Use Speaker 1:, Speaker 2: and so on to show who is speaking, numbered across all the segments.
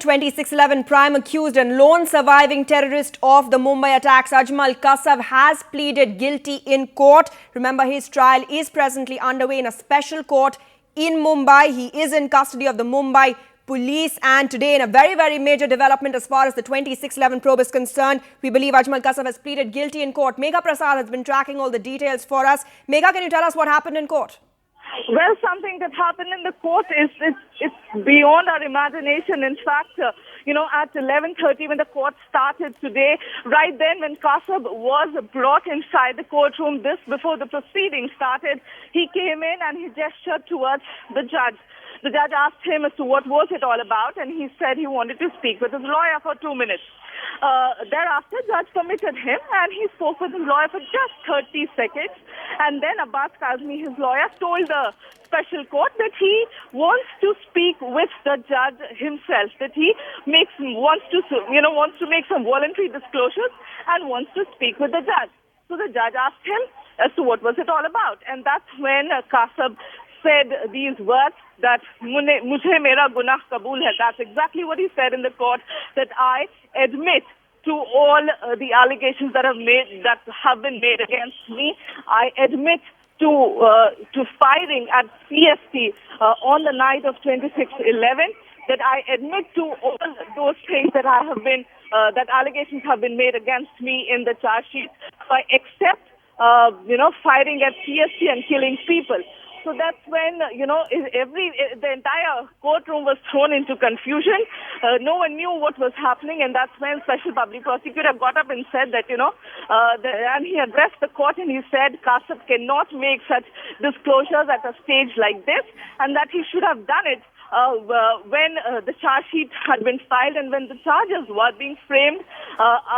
Speaker 1: 2611 prime accused and lone surviving terrorist of the Mumbai attacks, Ajmal Kasav, has pleaded guilty in court. Remember, his trial is presently underway in a special court in Mumbai. He is in custody of the Mumbai police, and today, in a very major development as far as the 2611 probe is concerned, we believe Ajmal Kasav has pleaded guilty in court. Megha Prasad has been tracking all the details for us. Megha, can you tell us what happened in court?
Speaker 2: Well, something that happened in the court is it's beyond our imagination. In fact, at 11:30 when the court started today, right then when Kasav was brought inside the courtroom, this before the proceedings started, he came in and he gestured towards the judge. The judge asked him as to what was it all about, and he said he wanted to speak with his lawyer for 2 minutes. Thereafter, judge permitted him, and he spoke with his lawyer for just 30 seconds. And then Abbas Kazmi, his lawyer, told the special court that he wants to speak with the judge himself, that he wants to make some voluntary disclosures and wants to speak with the judge. So the judge asked him as to what was it all about, and that's when Kasav said these words that "Mujhe mera gunah kabul hai." That's exactly what he said in the court, that I admit to all the allegations that have been made against me. I admit to firing at CST on the night of 26/11. That I admit to all those things that that allegations have been made against me in the charge sheet. So I accept, firing at CST and killing people. So that's when, the entire courtroom was thrown into confusion. No one knew what was happening, and that's when Special Public Prosecutor got up and said that, and he addressed the court and he said Kasav cannot make such disclosures at a stage like this, and that he should have done it when the charge sheet had been filed and when the charges were being framed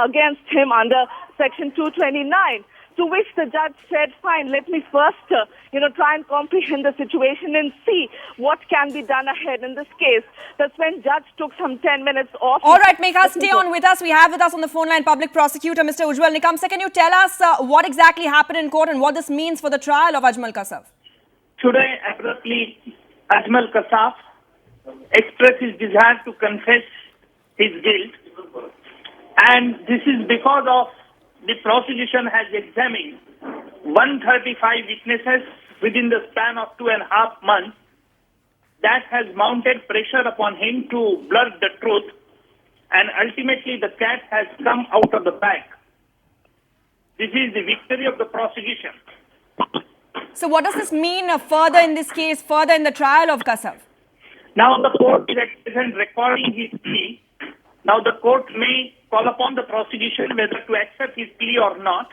Speaker 2: against him under Section 229. To which the judge said, fine, let me first, try and comprehend the situation and see what can be done ahead in this case. That's when judge took some 10 minutes off.
Speaker 1: All right, Megha, stay on with us. We have with us on the phone line Public Prosecutor Mr. Ujjwal Nikamse. Can you tell us what exactly happened in court and what this means for the trial of Ajmal Kasav?
Speaker 3: Today, abruptly, Ajmal Kasav expressed his desire to confess his guilt. And this is because of the prosecution has examined 135 witnesses within the span of 2.5 months. That has mounted pressure upon him to blur the truth, and ultimately the cat has come out of the bag. This is the victory of the prosecution.
Speaker 1: So what does this mean further in this case, further in the trial of Kasav?
Speaker 3: Now the court is at present recording his plea. Now the court may call upon the prosecution whether to accept his plea or not.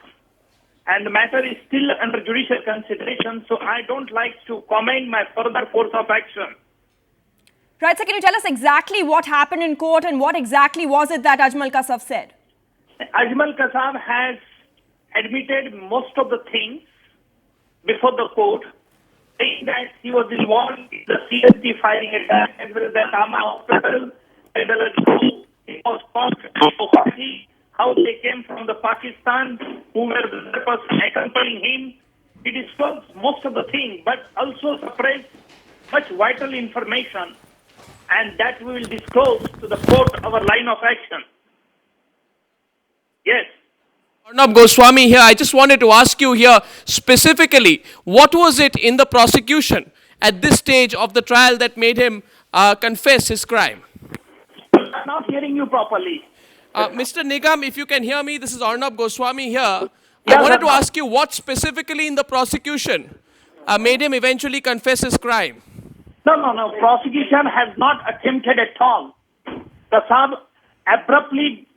Speaker 3: And the matter is still under judicial consideration, so I don't like to comment my further course of action.
Speaker 1: Right, so can you tell us exactly what happened in court and what exactly was it that Ajmal Kasav said?
Speaker 3: Ajmal Kasav has admitted most of the things before the court, saying that he was involved in the CST firing attack as well as the Kama hospital, as well as it was how they came from the Pakistan, who were the person accompanying him. He disclosed most of the things, but also suppressed much vital information, and that we will disclose to the court our line of action. Yes.
Speaker 4: Arnab Goswami here. I just wanted to ask you here specifically, what was it in the prosecution at this stage of the trial that made him confess his crime?
Speaker 3: I'm not hearing you properly.
Speaker 4: Mr. Nigam, if you can hear me, this is Arnab Goswami here. I wanted to ask you what specifically in the prosecution made him eventually confess his crime?
Speaker 3: No. Prosecution has not attempted at all. Kasav abruptly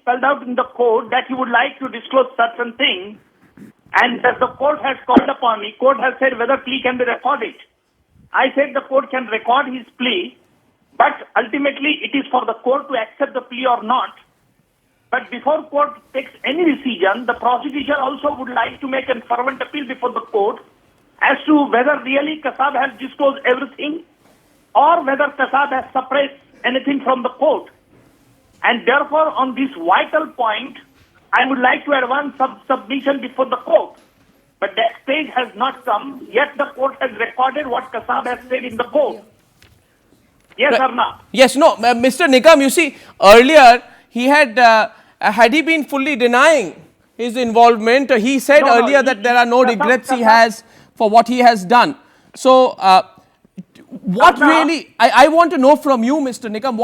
Speaker 3: spelled out in the court that he would like to disclose certain things, and that the court has called upon me. Court has said whether plea can be recorded. I said the court can record his plea, but ultimately it is for the court to accept the plea or not. But before court takes any decision, the prosecution also would like to make a fervent appeal before the court as to whether really Kasav has disclosed everything or whether Kasav has suppressed anything from the court. And therefore, on this vital point, I would like to advance submission before the court. But that stage has not come, yet the court has recorded what Kasav has said in the court. Yes or not?
Speaker 4: Yes, no, Mr. Nigam, you see, earlier he had he been fully denying his involvement, he said
Speaker 3: No,
Speaker 4: earlier that there are no
Speaker 3: Kasav,
Speaker 4: regrets he
Speaker 3: Kasav.
Speaker 4: has for what he has done. So, what
Speaker 3: Arnav.
Speaker 4: really, I want to know from you, Mr. Nigam,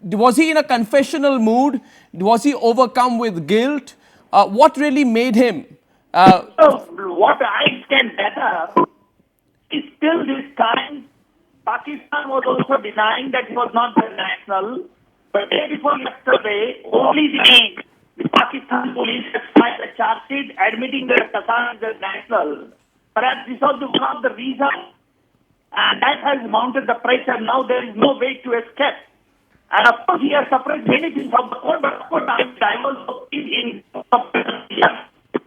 Speaker 4: was he in a confessional mood? Was he overcome with guilt? What really made him?
Speaker 3: So what I can gather is till this time, Pakistan was also denying that he was not the national. But day before yesterday, only the Pakistan police has filed a charge sheet admitting that Kasav is a national. Perhaps this was one of the reasons, and that has mounted the pressure. Now there is no way to escape. And of course, he has suppressed many things from the court, but of course, I was in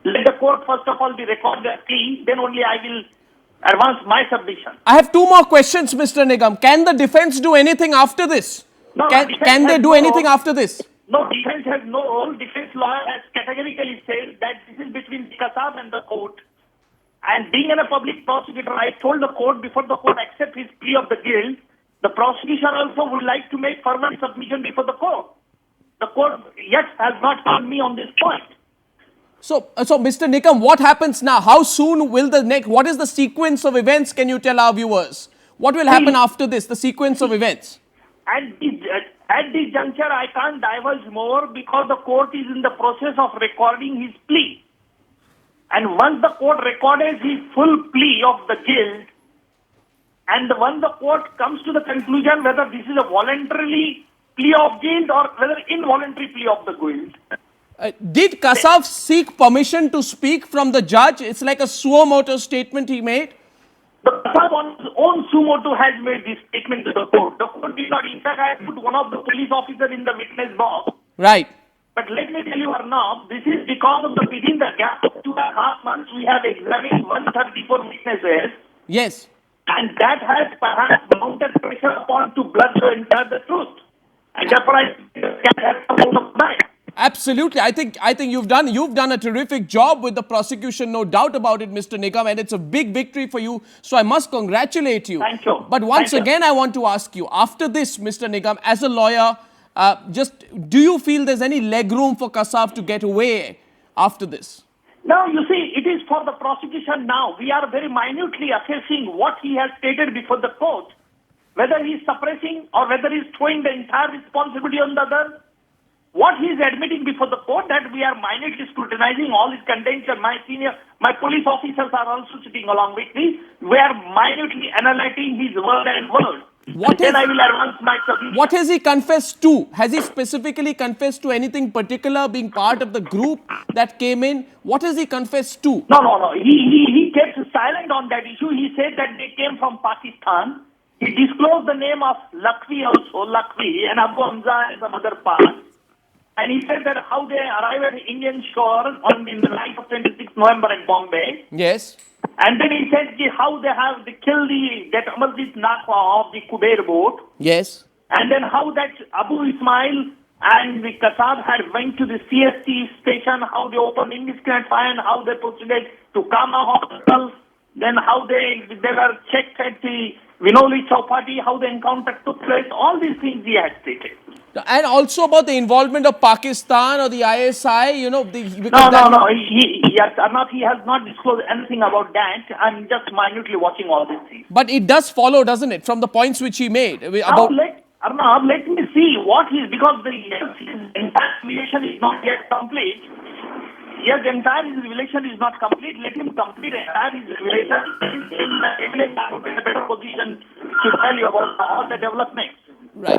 Speaker 3: let the court first of all be recorded clean, then only I will advance my submission.
Speaker 4: I have two more questions, Mr. Nigam. Can the defense do anything after this?
Speaker 3: No,
Speaker 4: Can they do anything after this?
Speaker 3: No, defense has no role. Defense lawyer has categorically said that this is between Kasav and the court. And being a public prosecutor, I told the court before the court accept his plea of the guilt, the prosecution also would like to make further submission before the court. The court yet has not found me on this point.
Speaker 4: So, Mr. Nikam, what happens now? How soon will what is the sequence of events? Can you tell our viewers? What will happen after this, the sequence of events?
Speaker 3: At this juncture, I can't divulge more because the court is in the process of recording his plea. And once the court records his full plea of the guilt, and once the court comes to the conclusion whether this is a voluntary plea of guilt or whether involuntary plea of the guilt.
Speaker 4: Did Kasav seek permission to speak from the judge? It's like a suo motu statement he made.
Speaker 3: The Kasav on his own suo motu has made this statement to the court. The court did not. In fact, I put one of the police officers in the witness box.
Speaker 4: Right.
Speaker 3: But let me tell you, Arnav, this is because of within the gap of 2.5 months, we have examined 134 witnesses.
Speaker 4: Yes.
Speaker 3: And that has perhaps mounted pressure upon to blood to enter the truth. And therefore, I can have some out of that.
Speaker 4: Absolutely. I think you've done a terrific job with the prosecution, no doubt about it, Mr. Nigam, and it's a big victory for you. So I must congratulate you.
Speaker 3: Thank you.
Speaker 4: But once again, I want to ask you, after this, Mr. Nigam, as a lawyer, do you feel there's any leg room for Kasav to get away after this?
Speaker 3: Now, you see, it is for the prosecution now. We are very minutely assessing what he has stated before the court, whether he is suppressing or whether he is throwing the entire responsibility on the other. What he is admitting before the court, that we are minutely scrutinizing all his contention. My police officers are also sitting along with me. We are minutely analyzing his word and word. Then I will advance my submission.
Speaker 4: What has he confessed to? Has he specifically confessed to anything particular, being part of the group that came in? What has he confessed to?
Speaker 3: No. He kept silent on that issue. He said that they came from Pakistan. He disclosed the name of Lakhvi also, and Abu Hamza and some other part. And he said that how they arrived at Indian shore in the night of 26 November in Bombay.
Speaker 4: Yes.
Speaker 3: And then he said how they killed that Amarjit Nakwa of the Kuber boat.
Speaker 4: Yes.
Speaker 3: And then how that Abu Ismail and the Kasav had went to the CST station, how they opened indiscriminate fire and how they proceeded to Kama hospital. Then how they were checked at the Vinoli Chowpatty, how the encounter took place. All these things he had stated.
Speaker 4: And also about the involvement of Pakistan or the ISI,
Speaker 3: No. He has not disclosed anything about that. I'm just minutely watching all these things.
Speaker 4: But it does follow, doesn't it, from the points which he made?
Speaker 3: Let me see what is, because the entire revelation is not yet complete. Yes, the entire revelation is not complete. Let him complete entire revelation. In a better position to tell you about all the developments.
Speaker 4: Right.